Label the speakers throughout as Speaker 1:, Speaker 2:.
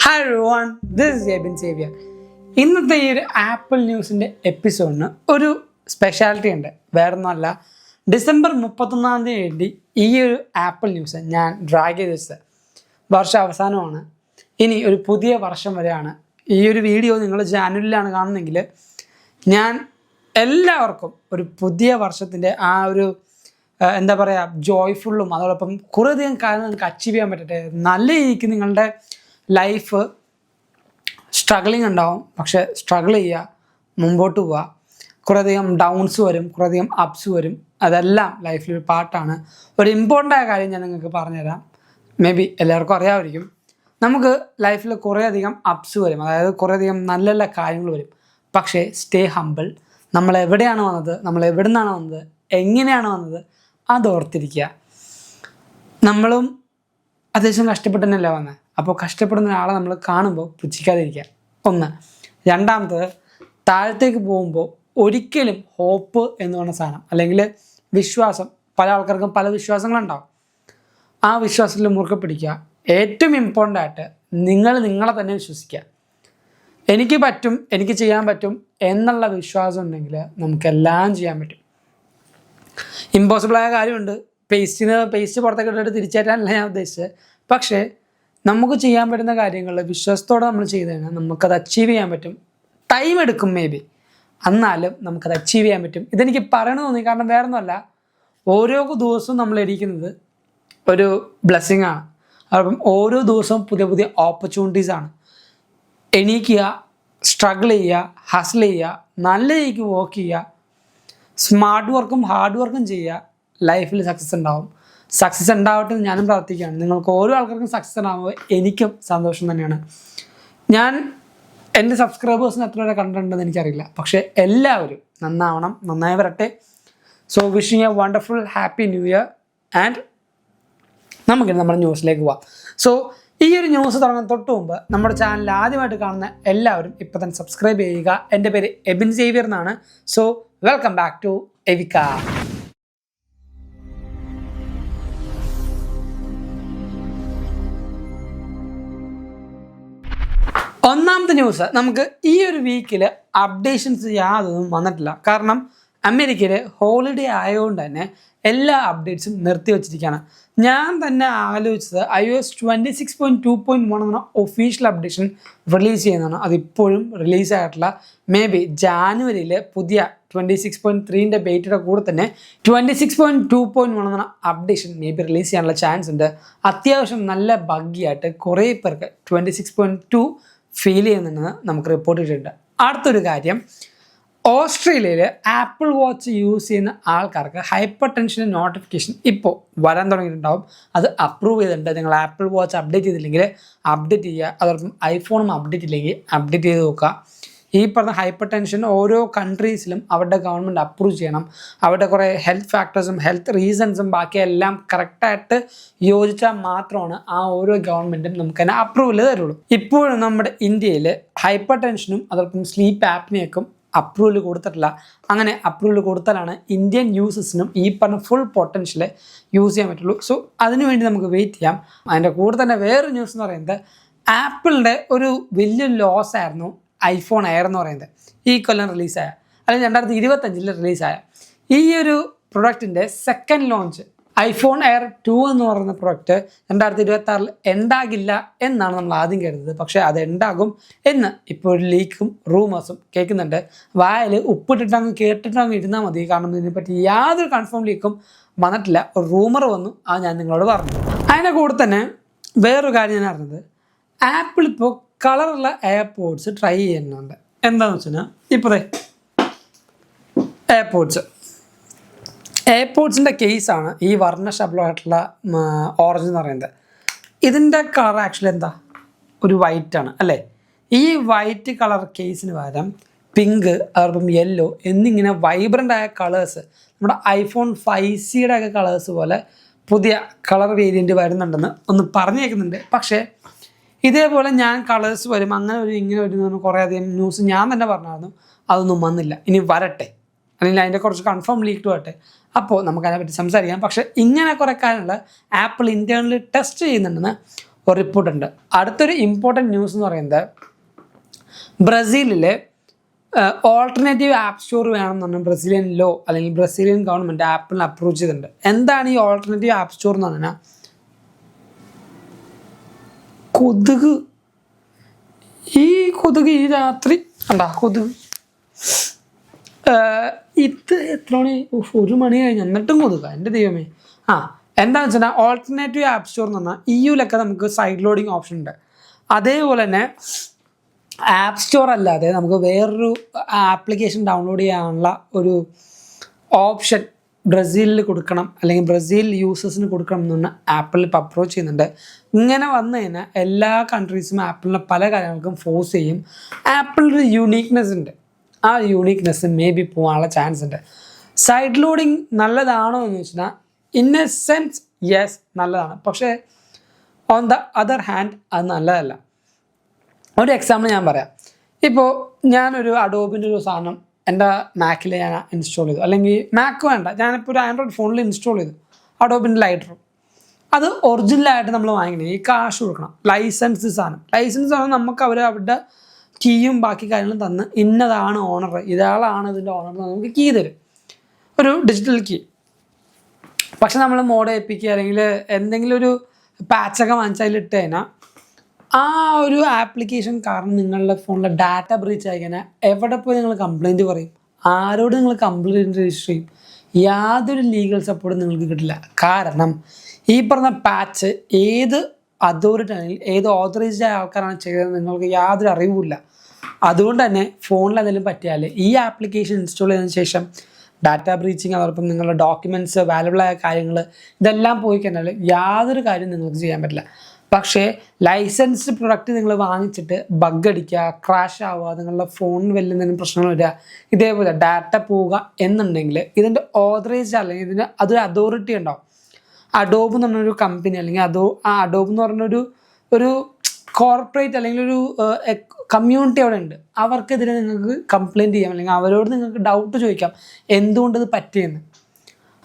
Speaker 1: Hi everyone, this is Ebin Xavier. ഇന്നത്തെ ഈ ഒരു ആപ്പിൾ ന്യൂസിൻ്റെ എപ്പിസോഡിന് ഒരു സ്പെഷ്യാലിറ്റി ഉണ്ട്. വേറൊന്നുമല്ല, ഡിസംബർ 31 വേണ്ടി ഈ ഒരു ആപ്പിൾ ന്യൂസ് ഞാൻ ഡ്രാഗ് ചെയ്ത് വെച്ചത്. വർഷം അവസാനമാണ്, ഇനി ഒരു പുതിയ വർഷം വരെയാണ്. ഈ ഒരു വീഡിയോ നിങ്ങൾ ജാനുവരിയിലാണ് കാണുന്നതെങ്കിൽ ഞാൻ എല്ലാവർക്കും ഒരു പുതിയ വർഷത്തിൻ്റെ ആ ഒരു എന്താ പറയുക ജോയ്ഫുള്ളും അതോടൊപ്പം കുറേയധികം കാര്യങ്ങൾ നിങ്ങൾക്ക് അച്ചീവ് ചെയ്യാൻ പറ്റട്ടെ. നല്ല രീതിക്ക് നിങ്ങളുടെ ലൈഫ് സ്ട്രഗ്ലിങ് ഉണ്ടാവും, പക്ഷെ സ്ട്രഗിൾ ചെയ്യുക, മുമ്പോട്ട് പോവുക. കുറേയധികം ഡൗൺസ് വരും, കുറേയധികം അപ്സ് വരും. അതെല്ലാം ലൈഫിലൊരു പാർട്ടാണ്. ഒരു ഇമ്പോർട്ടൻ്റ് ആയ കാര്യം ഞാൻ നിങ്ങൾക്ക് പറഞ്ഞുതരാം. മേ ബി എല്ലാവർക്കും അറിയാമായിരിക്കും. നമുക്ക് ലൈഫിൽ കുറേയധികം അപ്സ് വരും, അതായത് കുറേയധികം നല്ല നല്ല കാര്യങ്ങൾ വരും. പക്ഷേ സ്റ്റേ ഹംബിൾ. നമ്മൾ എവിടെയാണ് വന്നത്, നമ്മൾ എവിടെ നിന്നാണ് വന്നത്, എങ്ങനെയാണ് വന്നത്, അത് ഓർത്തിരിക്കുക. നമ്മളും അത്യാവശ്യം കഷ്ടപ്പെട്ട് തന്നെയല്ലേ വന്നത്. അപ്പോൾ കഷ്ടപ്പെടുന്ന ഒരാളെ നമ്മൾ കാണുമ്പോൾ പുച്ഛിക്കാതിരിക്കുക, ഒന്ന്. രണ്ടാമത്തത്, താഴത്തേക്ക് പോകുമ്പോൾ ഒരിക്കലും ഹോപ്പ് എന്ന് പറഞ്ഞ സാധനം അല്ലെങ്കിൽ വിശ്വാസം, പല ആൾക്കാർക്കും പല വിശ്വാസങ്ങളുണ്ടാവും. ആ വിശ്വാസത്തിൽ മുറുകെ പിടിക്കുക. ഏറ്റവും ഇമ്പോർട്ടൻ്റ് ആയിട്ട് നിങ്ങളെ തന്നെ വിശ്വസിക്കുക. എനിക്ക് പറ്റും, എനിക്ക് ചെയ്യാൻ പറ്റും എന്നുള്ള വിശ്വാസം ഉണ്ടെങ്കിൽ നമുക്കെല്ലാം ചെയ്യാൻ പറ്റും. ഇമ്പോസിബിളായ കാര്യമുണ്ട്. പേസ്റ്റ് പുറത്തേക്ക് ഇട്ടിട്ട് തിരിച്ചേറ്റാനല്ല ഞാൻ ഉദ്ദേശിച്ചത്. പക്ഷേ നമുക്ക് ചെയ്യാൻ പറ്റുന്ന കാര്യങ്ങൾ വിശ്വാസത്തോടെ നമ്മൾ ചെയ്ത് കഴിഞ്ഞാൽ നമുക്കത് അച്ചീവ് ചെയ്യാൻ പറ്റും. ടൈം എടുക്കും മേ ബി, എന്നാലും നമുക്കത് അച്ചീവ് ചെയ്യാൻ പറ്റും. ഇതെനിക്ക് പറയണമെന്ന് തോന്നി, കാരണം വേറെ ഒന്നുമല്ല, ഓരോ ദിവസവും നമ്മൾ ഇരിക്കുന്നത് ഒരു ബ്ലെസ്സിങ് ആണ്. അപ്പം ഓരോ ദിവസവും പുതിയ പുതിയ ഓപ്പർച്യൂണിറ്റീസാണ്. എണീക്കുക, സ്ട്രഗിൾ ചെയ്യുക, ഹസിൽ ചെയ്യുക, നല്ല രീതിക്ക് വർക്ക് ചെയ്യുക, സ്മാർട്ട് വർക്കും ഹാർഡ് വർക്കും ചെയ്യുക. ലൈഫിൽ സക്സസ് ഉണ്ടാവും. സക്സസ് ഉണ്ടാവട്ടെ എന്ന് ഞാനും പ്രാർത്ഥിക്കുകയാണ്. നിങ്ങൾക്ക് ഓരോ ആൾക്കാർക്കും സക്സസ് ഉണ്ടാകുമ്പോൾ എനിക്കും സന്തോഷം തന്നെയാണ്. ഞാൻ എൻ്റെ സബ്സ്ക്രൈബേഴ്സിന് എത്ര വരെ കണ്ടിട്ടുണ്ടെന്ന് എനിക്കറിയില്ല, പക്ഷേ എല്ലാവരും നന്നാവണം, നന്നായി വരട്ടെ. So wishing A wonderful happy new year. And നമുക്കിനി നമ്മുടെ ന്യൂസിലേക്ക് പോവാം. സോ ഈ ഒരു ന്യൂസ് തുടങ്ങാൻ തൊട്ട് മുമ്പ് നമ്മുടെ ചാനൽ ആദ്യമായിട്ട് കാണുന്ന എല്ലാവരും ഇപ്പോൾ തന്നെ സബ്സ്ക്രൈബ് ചെയ്യുക. എൻ്റെ പേര് എബിൻ സേവിയർ എന്നാണ്. സോ വെൽക്കം ബാക്ക് ടു എവിക്ക. ഒന്നാമത്തെ ന്യൂസ്, നമുക്ക് ഈ ഒരു വീക്കിൽ അപ്ഡേഷൻസ് യാതൊന്നും വന്നിട്ടില്ല. കാരണം അമേരിക്കയിൽ ഹോളിഡേ ആയതുകൊണ്ട് തന്നെ എല്ലാ അപ്ഡേറ്റ്സും നിർത്തി വച്ചിരിക്കുകയാണ്. ഞാൻ തന്നെ ആലോചിച്ചത് iOS 26.2.1 എന്ന ഒഫീഷ്യൽ അപ്ഡേഷൻ റിലീസ് ചെയ്യുന്നതാണ്. അതിപ്പോഴും റിലീസ് ആയിട്ടില്ല. മേ ബി ജാനുവരിയിൽ പുതിയ 26.3ൻ്റെ ബേറ്റയുടെ കൂടെ തന്നെ 26.2.1 എന്ന അപ്ഡേഷൻ മേ ബി റിലീസ് ചെയ്യാനുള്ള ചാൻസ് ഉണ്ട്. അത്യാവശ്യം നല്ല ബഗ്ഗിയായിട്ട് കുറേ പേർക്ക് 26.2 ഫീൽ ചെയ്യുന്നുണ്ടെന്ന് നമുക്ക് റിപ്പോർട്ട് ചെയ്തിട്ടുണ്ട്. അടുത്തൊരു കാര്യം, ഓസ്ട്രേലിയയിൽ ആപ്പിൾ വാച്ച് യൂസ് ചെയ്യുന്ന ആൾക്കാർക്ക് ഹൈപ്പർ ടെൻഷൻ്റെ നോട്ടിഫിക്കേഷൻ ഇപ്പോൾ വരാൻ തുടങ്ങിയിട്ടുണ്ടാവും. അത് അപ്രൂവ് ചെയ്തിട്ടുണ്ട്. നിങ്ങൾ ആപ്പിൾ വാച്ച് അപ്ഡേറ്റ് ചെയ്തില്ലെങ്കിൽ അപ്ഡേറ്റ് ചെയ്യുക. അതോടൊപ്പം ഐഫോണും അപ്ഡേറ്റ് ഇല്ലെങ്കിൽ അപ്ഡേറ്റ് ചെയ്ത് നോക്കുക. ഈ പറഞ്ഞ ഹൈപ്പർ ടെൻഷൻ ഓരോ കൺട്രീസിലും അവരുടെ ഗവൺമെൻറ് അപ്രൂവ് ചെയ്യണം. അവരുടെ കുറേ ഹെൽത്ത് ഫാക്ടേഴ്സും ഹെൽത്ത് റീസൺസും ബാക്കിയെല്ലാം കറക്റ്റായിട്ട് യോജിച്ചാൽ മാത്രമാണ് ആ ഓരോ ഗവൺമെൻറ്റും നമുക്ക് തന്നെ അപ്രൂവൽ തരുള്ളൂ. ഇപ്പോഴും നമ്മുടെ ഇന്ത്യയിൽ ഹൈപ്പർ ടെൻഷനും അതോടൊപ്പം സ്ലീപ്പ് ആപ്നിയക്കും അപ്രൂവൽ കൊടുത്തിട്ടില്ല. അങ്ങനെ അപ്രൂവൽ കൊടുത്താലാണ് ഇന്ത്യൻ യൂസേഴ്സിനും ഈ പറഞ്ഞ ഫുൾ പൊട്ടൻഷ്യൽ യൂസ് ചെയ്യാൻ പറ്റുള്ളൂ. സോ അതിനുവേണ്ടി നമുക്ക് വെയിറ്റ് ചെയ്യാം. അതിൻ്റെ കൂടെ തന്നെ വേറൊരു ന്യൂസ് എന്ന് പറയുന്നത്, ആപ്പിളിൻ്റെ ഒരു വലിയ ലോസ് ആയിരുന്നു ഐഫോൺ എയർ എന്ന് പറയുന്നത്. ഈ കൊല്ലം റിലീസായ, അല്ലെങ്കിൽ 2025 റിലീസായ ഈ ഒരു പ്രൊഡക്റ്റിൻ്റെ സെക്കൻഡ് ലോഞ്ച് ഐഫോൺ എയർ 2 എന്ന് പറയുന്ന പ്രൊഡക്റ്റ് 2026 ഉണ്ടാകില്ല എന്നാണ് നമ്മൾ ആദ്യം കരുതുന്നത്. പക്ഷേ അത് ഉണ്ടാകും എന്ന് ഇപ്പോൾ ഒരു ലീക്കും റൂമേഴ്സും കേൾക്കുന്നുണ്ട്. വായിൽ ഉപ്പിട്ടിട്ടങ്ങ് കേട്ടിട്ടങ്ങ് ഇരുന്നാൽ മതി, കാരണം ഇതിനെപ്പറ്റി യാതൊരു കൺഫേം ലീക്കും വന്നിട്ടില്ല. ഒരു റൂമർ വന്നു, അത് ഞാൻ നിങ്ങളോട് പറഞ്ഞു. അതിൻ്റെ കൂടെ തന്നെ വേറൊരു കാര്യം ഞാൻ അറിഞ്ഞത്, ആപ്പിൾ ഇപ്പോൾ കളറുള്ള എയർപോഡ്സ് ട്രൈ ചെയ്യുന്നുണ്ട്. എന്താണെന്ന് വെച്ച് കഴിഞ്ഞാൽ ഇപ്പോൾ എയർപോഡ്സിൻ്റെ കേസാണ് ഈ വർണ്ണശബളമായിട്ടുള്ള ഓറഞ്ച് എന്ന് പറയുന്നത്. ഇതിൻ്റെ കളർ ആക്ച്വലി എന്താ, ഒരു വൈറ്റാണ് അല്ലേ. ഈ വൈറ്റ് കളർ കേസിന് പകരം പിങ്ക്, അതോടൊപ്പം യെല്ലോ എന്നിങ്ങനെ വൈബ്രൻ്റ് ആയ കളേഴ്സ്, നമ്മുടെ ഐഫോൺ 5Cയുടെ ഒക്കെ കളേഴ്സ് പോലെ പുതിയ കളർ വേരിയൻറ്റ് വരുന്നുണ്ടെന്ന് ഒന്ന് പറഞ്ഞേക്കുന്നുണ്ട്. പക്ഷേ ഇതേപോലെ ഞാൻ കളേഴ്സ് വരും, അങ്ങനെ വരും, ഇങ്ങനെ വരും കുറേ അധികം ന്യൂസ് ഞാൻ തന്നെ പറഞ്ഞായിരുന്നു. അതൊന്നും വന്നില്ല. ഇനി വരട്ടെ, അല്ലെങ്കിൽ അതിൻ്റെ കുറച്ച് കൺഫേം ലീക്ക് വരട്ടെ, അപ്പോൾ നമുക്കതിനെപ്പറ്റി സംസാരിക്കാം. പക്ഷേ ഇങ്ങനെ കുറേ കാര്യങ്ങൾ ആപ്പിൾ ഇൻറ്റേർണലി ടെസ്റ്റ് ചെയ്യുന്നുണ്ടെന്ന് ഒരു റിപ്പോർട്ടുണ്ട്. അടുത്തൊരു ഇമ്പോർട്ടൻറ്റ് ന്യൂസ് എന്ന് പറയുന്നത് ബ്രസീലിൽ ഓൾട്ടർനേറ്റീവ് ആപ്പ് സ്റ്റോർ വേണമെന്ന് പറഞ്ഞാൽ ബ്രസീലിയൻ ലോ അല്ലെങ്കിൽ ബ്രസീലിയൻ ഗവൺമെൻറ് ആപ്പിളിന് അപ്രൂവ് ചെയ്തിട്ടുണ്ട്. എന്താണ് ഈ ഓൾട്ടർനേറ്റീവ് ആപ്പ് സ്റ്റോർ എന്ന് പറഞ്ഞാൽ കൊതുക് ഈ രാത്രി ഉണ്ടാ കൊതുക് ഇത് എത്ര മണി 1 മണി കഴിഞ്ഞ് എന്നിട്ടും കൊതുക എൻ്റെ ദൈവമേ. എന്താണെന്ന് വെച്ചാൽ ഓൾട്ടർനേറ്റീവ് ആപ്പ് സ്റ്റോർ എന്ന് പറഞ്ഞാൽ EU-ലൊക്കെ നമുക്ക് സൈഡ് ലോഡിങ് ഓപ്ഷൻ ഉണ്ട്. അതേപോലെ തന്നെ ആപ്പ് സ്റ്റോർ അല്ലാതെ നമുക്ക് വേറൊരു ആപ്ലിക്കേഷൻ ഡൗൺലോഡ് ചെയ്യാനുള്ള ഒരു ഓപ്ഷൻ ബ്രസീലിൽ കൊടുക്കണം അല്ലെങ്കിൽ ബ്രസീൽ യൂസേഴ്സിന് കൊടുക്കണം എന്ന് പറഞ്ഞാൽ ആപ്പിൾ ഇപ്പോൾ അപ്രോച്ച് ചെയ്യുന്നുണ്ട്. ഇങ്ങനെ വന്നു കഴിഞ്ഞാൽ എല്ലാ കൺട്രീസും ആപ്പിളിനെ പല കാര്യങ്ങൾക്കും ഫോഴ്സ് ചെയ്യും. ആപ്പിളിൻ്റെ യൂണീക്നെസ് ഉണ്ട്, ആ യൂണീക്നെസ് മേ ബി പോകാനുള്ള ചാൻസ് ഉണ്ട്. സൈഡ് ലോഡിങ് നല്ലതാണോ എന്ന് വെച്ചാൽ ഇൻ എ സെൻസ് യെസ് നല്ലതാണ്, പക്ഷേ ഓൺ ദ അതർ ഹാൻഡ് അത് നല്ലതല്ല. ഒരു എക്സാമ്പിൾ ഞാൻ പറയാം. ഇപ്പോൾ ഞാനൊരു അഡോബിൻ്റെ ഒരു സാധനം എൻ്റെ മാക്കിൽ ഞാൻ ഇൻസ്റ്റാൾ ചെയ്തു, അല്ലെങ്കിൽ മാക്ക് വേണ്ട, ഞാനിപ്പോൾ ഒരു ആൻഡ്രോയിഡ് ഫോണിൽ ഇൻസ്റ്റാൾ ചെയ്തു അഡോബിൻ്റെ ലൈറ്റർ. അത് ഒറിജിനലായിട്ട് നമ്മൾ വാങ്ങിക്കണം, ഈ കാശ് കൊടുക്കണം. ലൈസൻസ് സാധനം നമുക്ക് അവരുടെ കീയും ബാക്കി കാര്യങ്ങളും തന്ന് ഇന്നതാണ് ഓണർ, ഇയാളാണ് ഇതിൻ്റെ ഓണർ എന്ന് നമുക്ക് കീ തരും, ഒരു ഡിജിറ്റൽ കീ. പക്ഷെ നമ്മൾ മോഡ് ഏൽപ്പിക്കുക അല്ലെങ്കിൽ എന്തെങ്കിലും ഒരു പാച്ചൊക്കെ വാങ്ങിച്ചാൽ അതിലിട്ട് കഴിഞ്ഞാൽ ആ ഒരു ആപ്ലിക്കേഷൻ കാരണം നിങ്ങളുടെ ഫോണിലെ ഡാറ്റ ബ്രീച്ച് ആയി കഴിഞ്ഞാൽ എവിടെ പോയി നിങ്ങൾ കംപ്ലയിൻറ്റ് പറയും, ആരോട് നിങ്ങൾ കംപ്ലയിൻറ്റ് രജിസ്റ്റർ ചെയ്യും? യാതൊരു ലീഗൽ സപ്പോർട്ടും നിങ്ങൾക്ക് കിട്ടില്ല. കാരണം ഈ പറഞ്ഞ പാച്ച് ഏത് അതോറിറ്റി ആണെങ്കിൽ ഏത് ഓതറൈസ്ഡ് ആയ ആൾക്കാരാണ് ചെയ്തതെന്ന് നിങ്ങൾക്ക് യാതൊരു അറിവുമില്ല. അതുകൊണ്ട് തന്നെ ഫോണിൽ എന്തെങ്കിലും പറ്റിയാൽ ഈ ആപ്ലിക്കേഷൻ ഇൻസ്റ്റാൾ ചെയ്തതിന് ശേഷം ഡാറ്റ ബ്രീച്ചിങ്, അതോടൊപ്പം നിങ്ങളുടെ ഡോക്യുമെൻറ്റ്സ്, വാല്യുബിളായ കാര്യങ്ങൾ ഇതെല്ലാം പോയി കഴിഞ്ഞാൽ യാതൊരു കാര്യം നിങ്ങൾക്ക് ചെയ്യാൻ പറ്റില്ല. പക്ഷേ ലൈസൻസ്ഡ് പ്രൊഡക്റ്റ് നിങ്ങൾ വാങ്ങിച്ചിട്ട് ബഗ് അടിക്കുക, ക്രാഷ് ആവുക, നിങ്ങളുടെ ഫോണിന് വലിയ എന്തെങ്കിലും പ്രശ്നങ്ങൾ വരിക, ഇതേപോലെ ഡാറ്റ പോവുക എന്നുണ്ടെങ്കിൽ ഇതിൻ്റെ ഓതറൈസ്ഡ് അല്ലെങ്കിൽ ഇതിന് അതൊരു അതോറിറ്റി ഉണ്ടാവും. അഡോബ് എന്ന് പറഞ്ഞൊരു കമ്പനി അല്ലെങ്കിൽ അഡോബ് എന്ന് പറഞ്ഞൊരു കോർപ്പറേറ്റ് അല്ലെങ്കിൽ ഒരു കമ്മ്യൂണിറ്റി അവിടെ ഉണ്ട്. അവർക്കെതിരെ നിങ്ങൾക്ക് കംപ്ലയിൻറ്റ് ചെയ്യാം അല്ലെങ്കിൽ അവരോട് നിങ്ങൾക്ക് ഡൗട്ട് ചോദിക്കാം എന്തുകൊണ്ട് ഇത് പറ്റിയെന്ന്.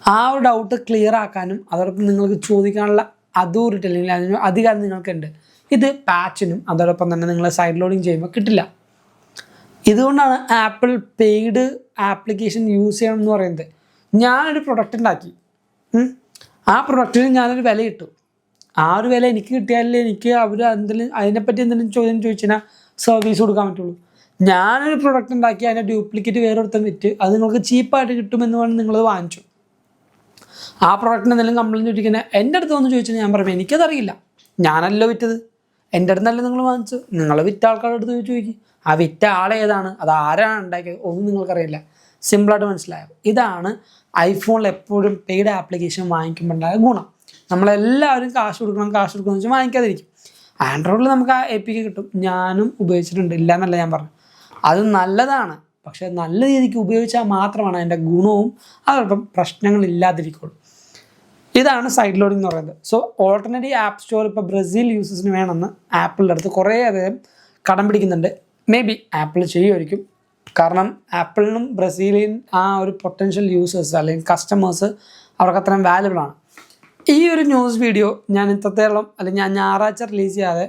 Speaker 1: ആ ഒരു ഡൗട്ട് ക്ലിയർ ആക്കാനും അതോടൊപ്പം നിങ്ങൾക്ക് ചോദിക്കാനുള്ള അതോറിറ്റി അല്ലെങ്കിൽ അതിന് അധികാരം നിങ്ങൾക്കുണ്ട്. ഇത് പാച്ചിനും അതോടൊപ്പം തന്നെ നിങ്ങൾ സൈഡ് ലോഡിങ് ചെയ്യുമ്പോൾ കിട്ടില്ല. ഇതുകൊണ്ടാണ് ആപ്പിൾ പെയ്ഡ് ആപ്ലിക്കേഷൻ യൂസ് ചെയ്യണം എന്ന് പറയുന്നത്. ഞാനൊരു പ്രൊഡക്റ്റ് ഉണ്ടാക്കി, ആ പ്രൊഡക്റ്റിന് ഞാനൊരു വില ഇട്ടു. ആ ഒരു വില എനിക്ക് കിട്ടിയാലേ എനിക്ക് അവർ എന്തെങ്കിലും അതിനെപ്പറ്റി എന്തെങ്കിലും ചോദ്യം ചോദിച്ചാൽ സർവീസ് കൊടുക്കാൻ പറ്റുള്ളൂ. ഞാനൊരു പ്രൊഡക്റ്റ് ഉണ്ടാക്കി അതിൻ്റെ ഡ്യൂപ്ലിക്കേറ്റ് വേറൊരുത്തം വിറ്റ് അത് നിങ്ങൾക്ക് ചീപ്പായിട്ട് കിട്ടുമെന്ന് പറഞ്ഞ് നിങ്ങളത് വാങ്ങിച്ചു. ആ പ്രൊഡക്റ്റിന് എന്തെങ്കിലും കംപ്ലയിൻറ്റ് ചോദിക്കുന്നത് എൻ്റെ അടുത്ത് വന്ന് ചോദിച്ചാൽ ഞാൻ പറയും എനിക്കതറിയില്ല, ഞാനല്ലോ വിറ്റത്, എൻ്റെ അടുത്തല്ലേ നിങ്ങൾ വാങ്ങിച്ചു, നിങ്ങൾ വിറ്റ ആൾക്കാരുടെ അടുത്ത് ചോദിക്കും. ആ വിറ്റ ആളേതാണ്, അത് ആരാണ് ഉണ്ടാക്കിയത്, ഒന്നും നിങ്ങൾക്കറിയില്ല. സിമ്പിളായിട്ട് മനസ്സിലായോ? ഇതാണ് ഐഫോണിൽ എപ്പോഴും പെയ്ഡ് ആപ്ലിക്കേഷൻ വാങ്ങിക്കുമ്പോൾ ഉണ്ടായ ഗുണം. നമ്മളെല്ലാവരും കാശ് കൊടുക്കണം എന്ന് വെച്ചാൽ വാങ്ങിക്കാതിരിക്കും. ആൻഡ്രോയിഡിൽ നമുക്ക് ആ APK കിട്ടും, ഞാനും ഉപയോഗിച്ചിട്ടുണ്ട്, ഇല്ല എന്നല്ല ഞാൻ പറഞ്ഞു. അത് നല്ലതാണ്, പക്ഷേ നല്ല രീതിക്ക് ഉപയോഗിച്ചാൽ മാത്രമാണ് അതിൻ്റെ ഗുണവും അതോടൊപ്പം പ്രശ്നങ്ങളില്ലാതിരിക്കുള്ളൂ. ഇതാണ് സൈഡ് ലോഡിംഗ് എന്ന് പറയുന്നത്. സോ ഓൾട്ടർനേറ്റീവ് ആപ്പ് സ്റ്റോർ ഇപ്പോൾ ബ്രസീൽ യൂസേഴ്സിന് വേണമെന്ന് ആപ്പിളിൻ്റെ അടുത്ത് കുറേ അധികം കടം പിടിക്കുന്നുണ്ട്. മേ ബി ആപ്പിൾ ചെയ്യുമായിരിക്കും, കാരണം ആപ്പിളിനും ബ്രസീലിയൻ ആ ഒരു പൊട്ടൻഷ്യൽ യൂസേഴ്സ് അല്ലെങ്കിൽ കസ്റ്റമേഴ്സ് അവർക്ക് അത്രയും വാല്യുബിൾ ആണ്. ഈ ഒരു ന്യൂസ് വീഡിയോ ഞാൻ ഇത്രത്തോളം അല്ലെങ്കിൽ ഞാൻ ഞായറാഴ്ച റിലീസ് ചെയ്യാതെ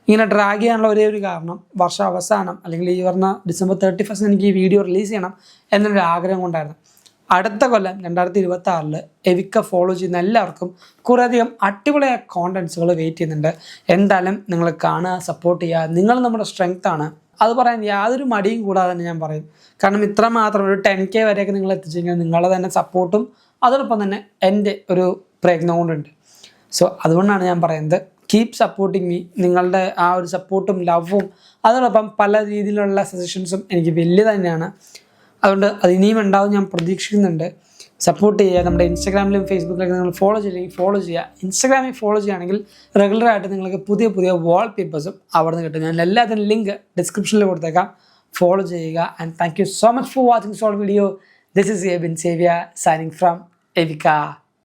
Speaker 1: ഇങ്ങനെ ഡ്രാഗ് ചെയ്യാനുള്ള ഒരേ ഒരു കാരണം വർഷം അവസാനം അല്ലെങ്കിൽ ഈ പറഞ്ഞ December 31 എനിക്ക് ഈ വീഡിയോ റിലീസ് ചെയ്യണം എന്നൊരു ആഗ്രഹം കൊണ്ടായിരുന്നു. അടുത്ത കൊല്ലം 2026 എവിക്ക ഫോളോ ചെയ്യുന്ന എല്ലാവർക്കും കുറേയധികം അടിപൊളിയായ കോണ്ടൻസുകൾ വെയിറ്റ് ചെയ്യുന്നുണ്ട്. എന്തായാലും നിങ്ങൾ കാണുക, സപ്പോർട്ട് ചെയ്യുക. നിങ്ങൾ നമ്മുടെ സ്ട്രെങ്ത് ആണ്, അത് പറയാൻ യാതൊരു മടിയും കൂടാതെ തന്നെ ഞാൻ പറയും. കാരണം ഇത്ര മാത്രം ഒരു 10K വരെയൊക്കെ നിങ്ങൾ എത്തിച്ചെങ്കിൽ നിങ്ങളുടെ തന്നെ സപ്പോർട്ടും അതോടൊപ്പം തന്നെ എൻ്റെ ഒരു പ്രയത്നം കൊണ്ടുണ്ട്. സോ അതുകൊണ്ടാണ് ഞാൻ പറയുന്നത് കീപ് സപ്പോർട്ടിങ് മീ. നിങ്ങളുടെ ആ ഒരു സപ്പോർട്ടും ലവും അതോടൊപ്പം പല രീതിയിലുള്ള സജഷൻസും എനിക്ക് വലിയ തന്നെയാണ്. അതുകൊണ്ട് അത് ഇനിയും ഉണ്ടാവും ഞാൻ പ്രതീക്ഷിക്കുന്നുണ്ട്. സപ്പോർട്ട് ചെയ്യുക. നമ്മുടെ ഇൻസ്റ്റാഗ്രാമിലും ഫേസ്ബുക്കിലൊക്കെ നിങ്ങൾ ഫോളോ ചെയ്യില്ലെങ്കിൽ ഫോളോ ചെയ്യുക. ഇൻസ്റ്റാഗ്രാമിൽ ഫോളോ ചെയ്യുകയാണെങ്കിൽ റെഗുലറായിട്ട് നിങ്ങൾക്ക് പുതിയ പുതിയ വാൾ പേപ്പേഴ്സും അവിടെ നിന്ന് കിട്ടും. ഞാൻ എല്ലാത്തിനും ലിങ്ക് ഡിസ്ക്രിപ്ഷനിൽ കൊടുത്തേക്കാം, ഫോളോ ചെയ്യുക. And thank you so much for watching സോൾ വീഡിയോ. ദിസ് ഈസ് എബിൻ സേവ്യ സൈനിങ് ഫ്രം എവിക്ക.